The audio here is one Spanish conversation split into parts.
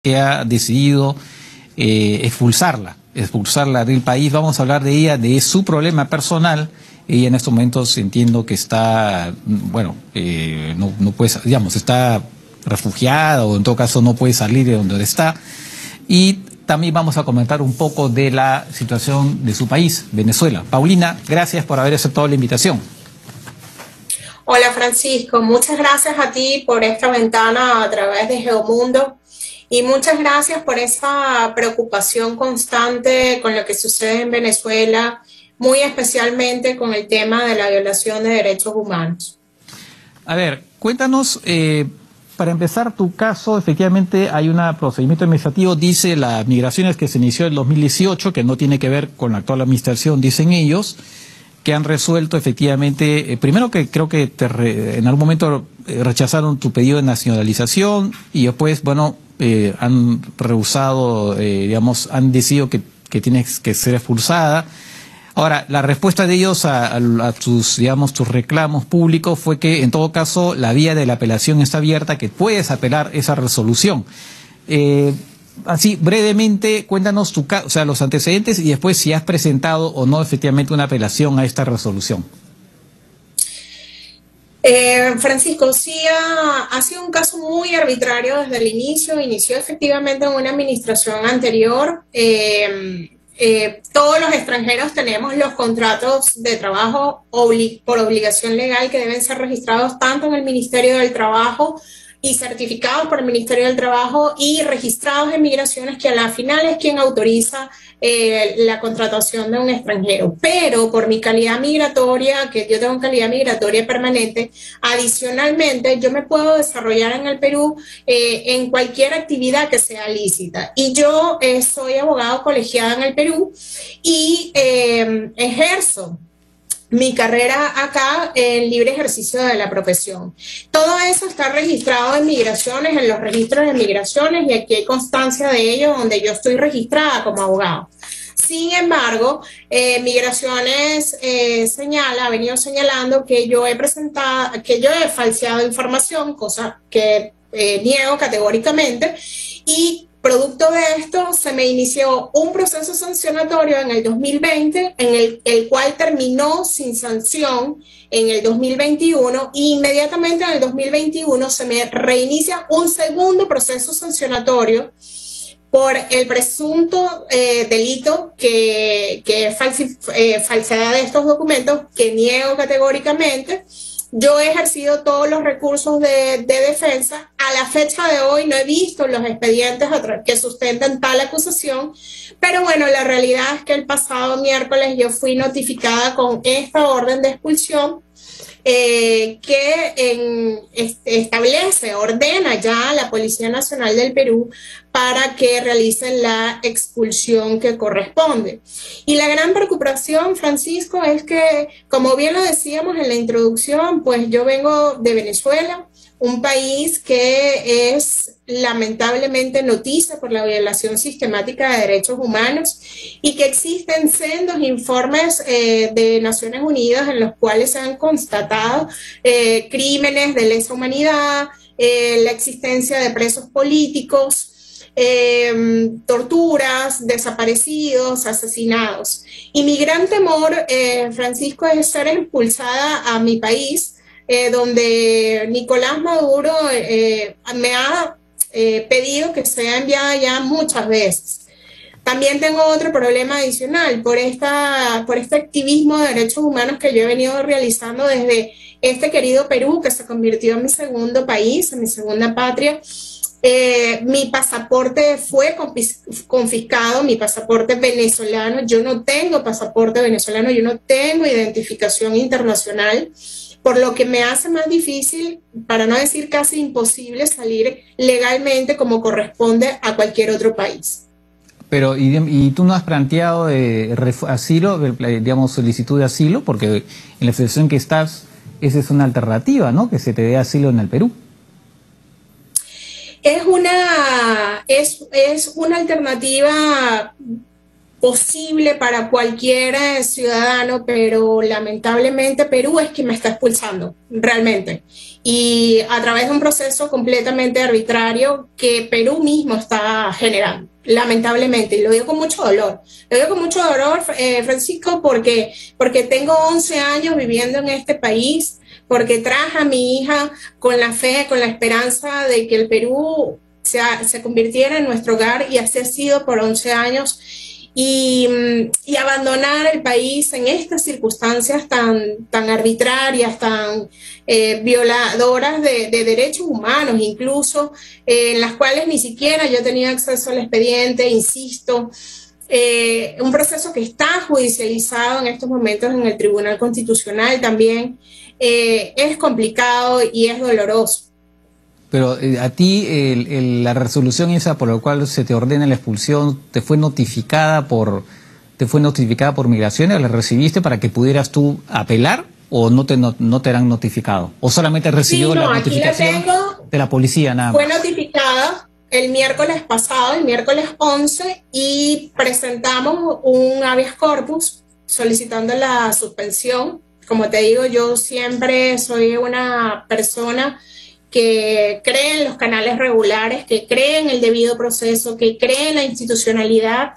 que ha decidido expulsarla del país. Vamos a hablar de ella, de su problema personal. Ella en estos momentos entiendo que está, bueno, no puede, digamos, está refugiada o en todo caso no puede salir de donde está. Y también vamos a comentar un poco de la situación de su país, Venezuela. Paulina, gracias por haber aceptado la invitación. Hola Francisco, muchas gracias a ti por esta ventana a través de Geomundo y muchas gracias por esa preocupación constante con lo que sucede en Venezuela, muy especialmente con el tema de la violación de derechos humanos. A ver, cuéntanos, para empezar tu caso, efectivamente hay un procedimiento administrativo, dice las migraciones que se inició en 2018, que no tiene que ver con la actual administración, dicen ellos, que han resuelto efectivamente, primero que creo que en algún momento rechazaron tu pedido de nacionalización y después, bueno, han rehusado, digamos, han decidido que tienes que ser expulsada. Ahora, la respuesta de ellos a tus, digamos, tus reclamos públicos fue que, en todo caso, la vía de la apelación está abierta, que puedes apelar esa resolución. Así, brevemente, cuéntanos o sea, los antecedentes y después si has presentado o no efectivamente una apelación a esta resolución. Francisco, sí ha sido un caso muy arbitrario desde el inicio. Inició efectivamente en una administración anterior. Todos los extranjeros tenemos los contratos de trabajo por obligación legal que deben ser registrados tanto en el Ministerio del Trabajo y certificados por el Ministerio del Trabajo y registrados en Migraciones, que a la final es quien autoriza la contratación de un extranjero. Pero por mi calidad migratoria, que yo tengo calidad migratoria permanente, adicionalmente yo me puedo desarrollar en el Perú en cualquier actividad que sea lícita. Y yo soy abogado colegiada en el Perú y ejerzo mi carrera acá en libre ejercicio de la profesión. Todo eso está registrado en Migraciones, en los registros de Migraciones, y aquí hay constancia de ello donde yo estoy registrada como abogado. Sin embargo, Migraciones ha venido señalando que yo he falseado información, cosa que niego categóricamente, y producto de esto, se me inició un proceso sancionatorio en el 2020, en el cual terminó sin sanción en el 2021, y inmediatamente en el 2021 se me reinicia un segundo proceso sancionatorio por el presunto delito que es falsedad de estos documentos, que niego categóricamente. Yo he ejercido todos los recursos de defensa. A la fecha de hoy no he visto los expedientes que sustentan tal acusación, pero bueno, la realidad es que el pasado miércoles yo fui notificada con esta orden de expulsión ordena ya a la Policía Nacional del Perú para que realicen la expulsión que corresponde. Y la gran preocupación, Francisco, es que, como bien lo decíamos en la introducción, pues yo vengo de Venezuela, un país que es lamentablemente noticia por la violación sistemática de derechos humanos y que existen sendos informes de Naciones Unidas en los cuales se han constatado crímenes de lesa humanidad, la existencia de presos políticos, torturas, desaparecidos, asesinados. Y mi gran temor, Francisco, es ser expulsada a mi país, donde Nicolás Maduro me ha pedido que sea enviada ya muchas veces. También tengo otro problema adicional por este activismo de derechos humanos que yo he venido realizando desde este querido Perú, que se convirtió en mi segundo país, en mi segunda patria. Mi pasaporte fue confiscado, mi pasaporte venezolano. Yo no tengo pasaporte venezolano, yo no tengo identificación internacional, por lo que me hace más difícil, para no decir casi imposible, salir legalmente como corresponde a cualquier otro país. Pero, ¿y tú no has planteado asilo, digamos, solicitud de asilo? Porque en la situación que estás, esa es una alternativa, ¿no? Que se te dé asilo en el Perú. Es una alternativa posible para cualquier ciudadano, pero lamentablemente Perú es quien me está expulsando, realmente. y a través de un proceso completamente arbitrario que Perú mismo está generando, lamentablemente, y lo digo con mucho dolor. Lo digo con mucho dolor, Francisco, porque tengo 11 años viviendo en este país, porque traje a mi hija con la fe, con la esperanza de que el Perú se convirtiera en nuestro hogar, y así ha sido por 11 años. Y abandonar el país en estas circunstancias tan arbitrarias, tan violadoras de derechos humanos, incluso en las cuales ni siquiera yo tenía acceso al expediente, insisto, un proceso que está judicializado en estos momentos en el Tribunal Constitucional también, es complicado y es doloroso. Pero a ti la resolución esa por la cual se te ordena la expulsión, ¿te fue notificada por Migraciones? ¿La recibiste para que pudieras tú apelar o no te han notificado? ¿O solamente recibió la notificación de la policía nada más? Fue notificada el miércoles pasado, el miércoles 11, y presentamos un habeas corpus solicitando la suspensión. Como te digo, yo siempre soy una persona que cree en los canales regulares, que cree en el debido proceso, que cree en la institucionalidad,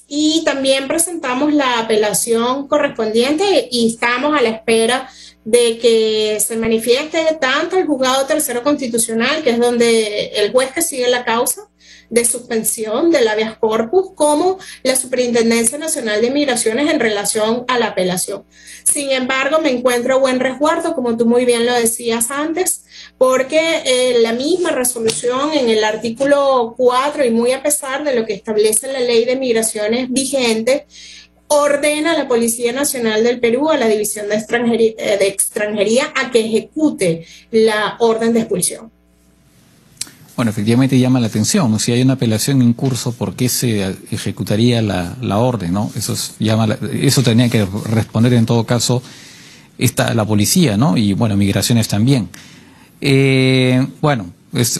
y también presentamos la apelación correspondiente y estamos a la espera de que se manifieste tanto el juzgado tercero constitucional, que es donde el juez que sigue la causa de suspensión del habeas corpus, como la Superintendencia Nacional de Migraciones en relación a la apelación. Sin embargo, me encuentro a buen resguardo, como tú muy bien lo decías antes, porque la misma resolución en el artículo 4, y muy a pesar de lo que establece la ley de migraciones vigente, ordena a la Policía Nacional del Perú, a la División de Extranjería, a que ejecute la orden de expulsión. Bueno, efectivamente llama la atención, ¿no? Si hay una apelación en curso, ¿por qué se ejecutaría la orden, no? Eso tenía que responder en todo caso la policía, ¿no? Y bueno, Migraciones también. Bueno,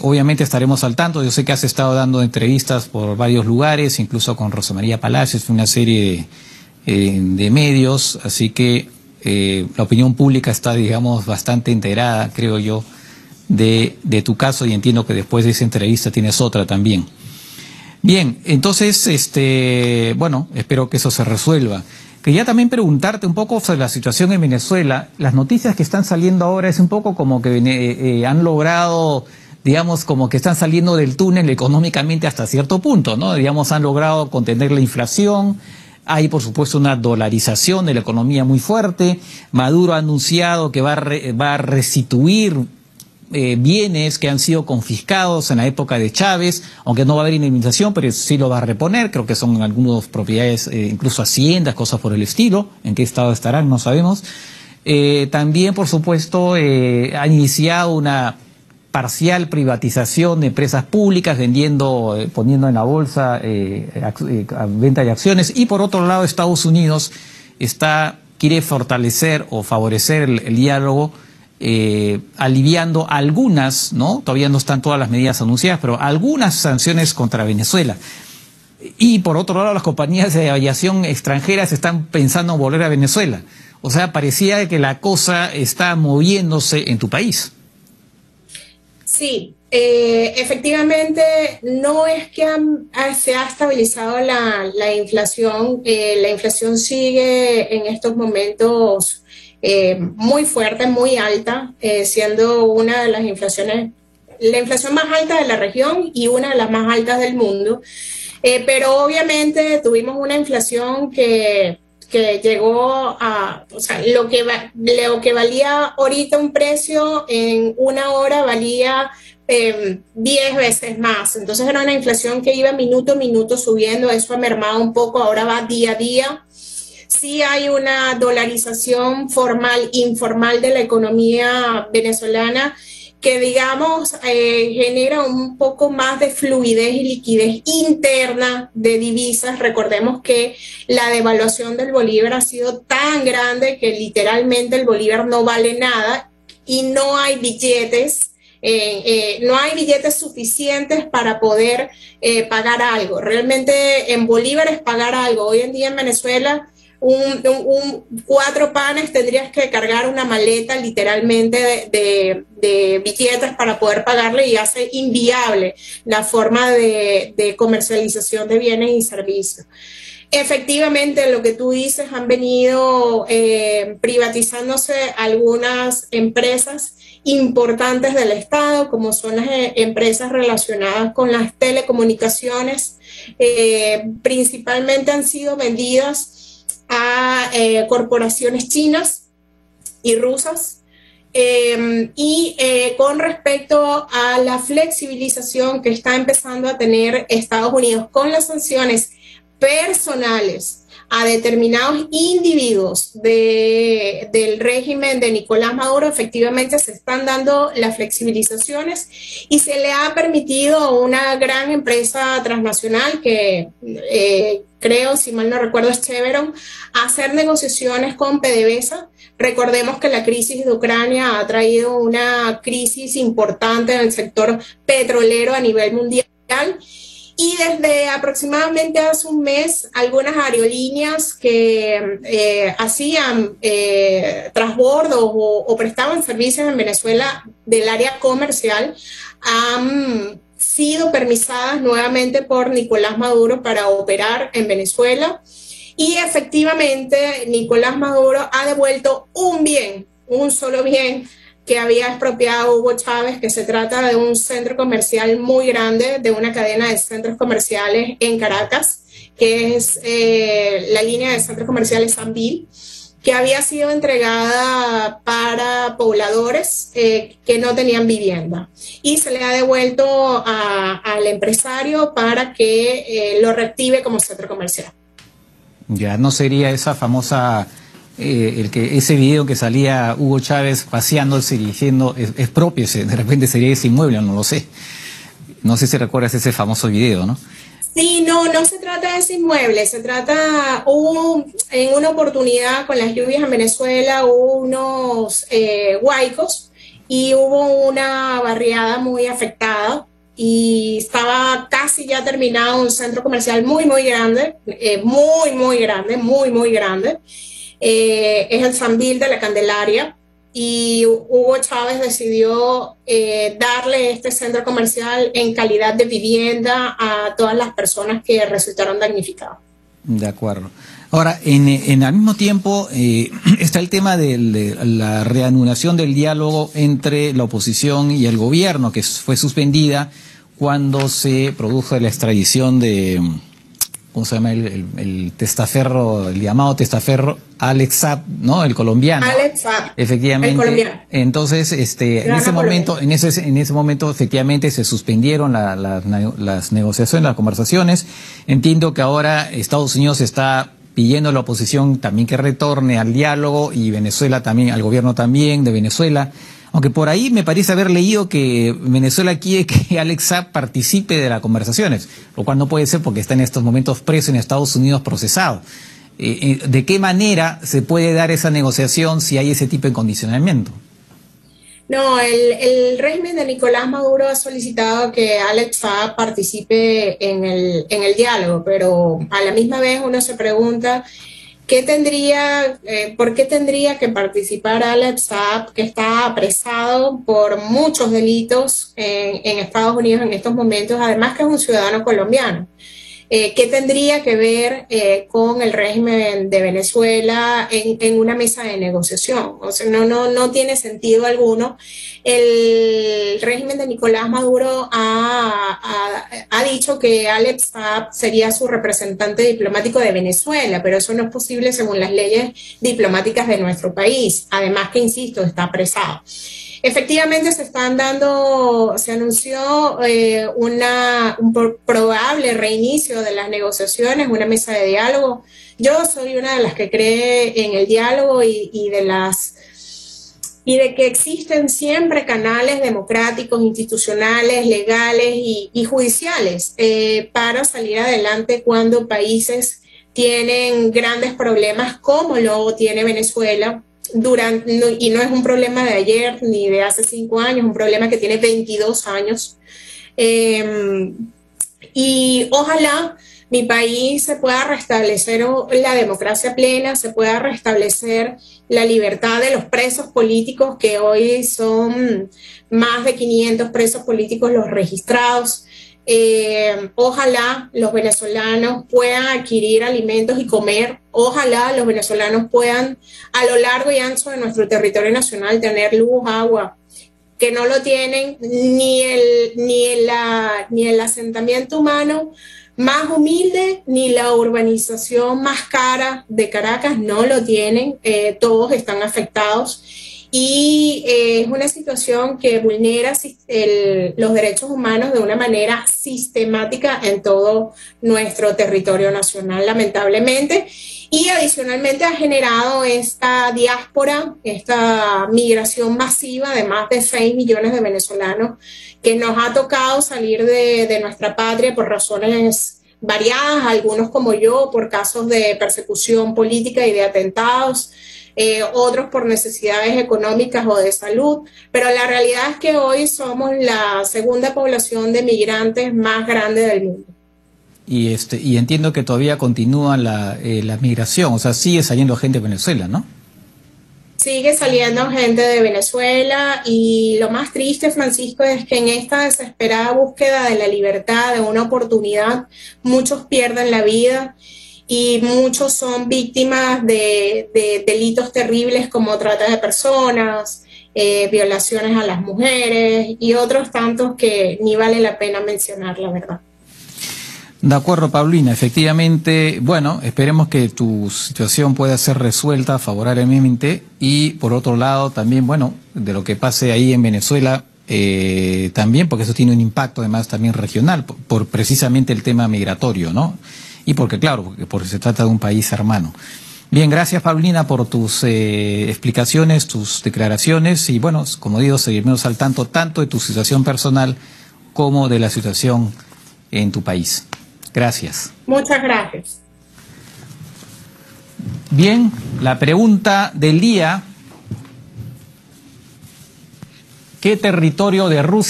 obviamente estaremos al tanto. Yo sé que has estado dando entrevistas por varios lugares, incluso con Rosa María Palacios, una serie de medios, así que la opinión pública está, digamos, bastante enterada, creo yo, de tu caso, y entiendo que después de esa entrevista tienes otra también. Bien, entonces, bueno, espero que eso se resuelva. Quería también preguntarte un poco sobre la situación en Venezuela. Las noticias que están saliendo ahora es un poco como que han logrado, digamos, como que están saliendo del túnel económicamente hasta cierto punto, ¿no? Digamos, han logrado contener la inflación. Hay, por supuesto, una dolarización de la economía muy fuerte. Maduro ha anunciado que va a restituir bienes que han sido confiscados en la época de Chávez, aunque no va a haber indemnización, pero sí lo va a reponer. Creo que son algunas propiedades, incluso haciendas, cosas por el estilo. En qué estado estarán, no sabemos. También, por supuesto, ha iniciado una parcial privatización de empresas públicas, poniendo en la bolsa venta de acciones. Y por otro lado, Estados Unidos quiere fortalecer o favorecer el diálogo, aliviando algunas, ¿no? Todavía no están todas las medidas anunciadas, pero algunas sanciones contra Venezuela. Y por otro lado, las compañías de aviación extranjeras están pensando en volver a Venezuela. O sea, parecía que la cosa está moviéndose en tu país. Sí, efectivamente, no es que se ha estabilizado la inflación. La inflación sigue en estos momentos muy fuerte, muy alta, siendo una de las inflaciones, la inflación más alta de la región y una de las más altas del mundo. Pero obviamente tuvimos una inflación que llegó a, o sea, lo que valía ahorita un precio en una hora valía 10 veces más. Entonces era una inflación que iba minuto a minuto subiendo. Eso ha mermado un poco, ahora va día a día. Sí hay una dolarización formal, informal de la economía venezolana que, digamos, genera un poco más de fluidez y liquidez interna de divisas. Recordemos que la devaluación del bolívar ha sido tan grande que literalmente el bolívar no vale nada y no hay billetes. No hay billetes suficientes para poder pagar algo. Realmente en bolívares pagar algo. Hoy en día en Venezuela cuatro panes tendrías que cargar una maleta literalmente de billetes para poder pagarle, y hace inviable la forma de comercialización de bienes y servicios. Efectivamente, lo que tú dices, han venido privatizándose algunas empresas importantes del Estado, como son las empresas relacionadas con las telecomunicaciones. Principalmente han sido vendidas a corporaciones chinas y rusas. Con respecto a la flexibilización que está empezando a tener Estados Unidos con las sanciones personales a determinados individuos del régimen de Nicolás Maduro, efectivamente se están dando las flexibilizaciones y se le ha permitido a una gran empresa transnacional que creo, si mal no recuerdo, es Chevron, hacer negociaciones con PDVSA. Recordemos que la crisis de Ucrania ha traído una crisis importante en el sector petrolero a nivel mundial. Y desde aproximadamente hace un mes, algunas aerolíneas que hacían transbordos o prestaban servicios en Venezuela del área comercial han sido permisadas nuevamente por Nicolás Maduro para operar en Venezuela. Y efectivamente, Nicolás Maduro ha devuelto un bien, un solo bien, que había expropiado Hugo Chávez, que se trata de un centro comercial muy grande, de una cadena de centros comerciales en Caracas, que es la línea de centros comerciales Sambil, que había sido entregada para pobladores que no tenían vivienda. Y se le ha devuelto al empresario para que lo reactive como centro comercial. Ya no sería esa famosa... ese video que salía Hugo Chávez paseándose y diciendo es propio, de repente sería ese inmueble, no lo sé. No sé si recuerdas ese famoso video, ¿no? Sí, no se trata de ese inmueble, se trata, en una oportunidad con las lluvias en Venezuela, hubo unos huaicos y hubo una barriada muy afectada y estaba casi ya terminado un centro comercial muy grande, muy grande. Es el Sambil de la Candelaria, y Hugo Chávez decidió darle este centro comercial en calidad de vivienda a todas las personas que resultaron damnificadas. De acuerdo. Ahora, al mismo tiempo está el tema de la reanudación del diálogo entre la oposición y el gobierno, que fue suspendida cuando se produjo la extradición de... ¿Cómo se llama el testaferro, el llamado testaferro Alex Saab, ¿no? El colombiano. Alex Saab. Efectivamente. El colombiano. Entonces, en ese momento, efectivamente, se suspendieron las negociaciones, las conversaciones. Entiendo que ahora Estados Unidos está pidiendo a la oposición también que retorne al diálogo, y Venezuela también, al gobierno también de Venezuela. Aunque por ahí me parece haber leído que Venezuela quiere que Alex Saab participe de las conversaciones, lo cual no puede ser porque está en estos momentos preso en Estados Unidos procesado. ¿De qué manera se puede dar esa negociación si hay ese tipo de condicionamiento? No, el régimen de Nicolás Maduro ha solicitado que Alex Saab participe en el diálogo, pero a la misma vez uno se pregunta... ¿por qué tendría que participar Alex Saab, que está apresado por muchos delitos en Estados Unidos en estos momentos, además que es un ciudadano colombiano? ¿Qué tendría que ver con el régimen de Venezuela en una mesa de negociación? O sea, no tiene sentido alguno. El régimen de Nicolás Maduro ha dicho que Alex Saab sería su representante diplomático de Venezuela, pero eso no es posible según las leyes diplomáticas de nuestro país. Además que, insisto, está apresado. Efectivamente se anunció un probable reinicio de las negociaciones, una mesa de diálogo. Yo soy una de las que cree en el diálogo y de que existen siempre canales democráticos, institucionales, legales y judiciales para salir adelante cuando países tienen grandes problemas como lo tiene Venezuela. Y no es un problema de ayer ni de hace 5 años, es un problema que tiene 22 años. Y ojalá mi país se pueda restablecer la democracia plena, se pueda restablecer la libertad de los presos políticos, que hoy son más de 500 presos políticos los registrados. Ojalá los venezolanos puedan adquirir alimentos y comer, ojalá los venezolanos puedan a lo largo y ancho de nuestro territorio nacional tener luz, agua, que no lo tienen ni el asentamiento humano más humilde, ni la urbanización más cara de Caracas, no lo tienen, todos están afectados. Y es una situación que vulnera los derechos humanos de una manera sistemática en todo nuestro territorio nacional, lamentablemente. Y adicionalmente ha generado esta diáspora, esta migración masiva de más de 6 millones de venezolanos que nos ha tocado salir de nuestra patria por razones variadas, algunos como yo, por casos de persecución política y de atentados, otros por necesidades económicas o de salud, pero la realidad es que hoy somos la segunda población de migrantes más grande del mundo. Y entiendo que todavía continúa la migración, o sea, sigue saliendo gente de Venezuela, ¿no? Sigue saliendo gente de Venezuela y lo más triste, Francisco, es que en esta desesperada búsqueda de la libertad, de una oportunidad, muchos pierden la vida y muchos son víctimas de delitos terribles como trata de personas, violaciones a las mujeres y otros tantos que ni vale la pena mencionar, la verdad. De acuerdo, Paulina, efectivamente, bueno, esperemos que tu situación pueda ser resuelta favorablemente y por otro lado también, bueno, de lo que pase ahí en Venezuela, también porque eso tiene un impacto además también regional, por precisamente el tema migratorio, ¿no? Y porque claro, porque se trata de un país hermano. Bien, gracias Paulina por tus explicaciones, tus declaraciones y bueno, como digo, seguiremos al tanto de tu situación personal como de la situación en tu país. Gracias. Muchas gracias. Bien, la pregunta del día: ¿qué territorio de Rusia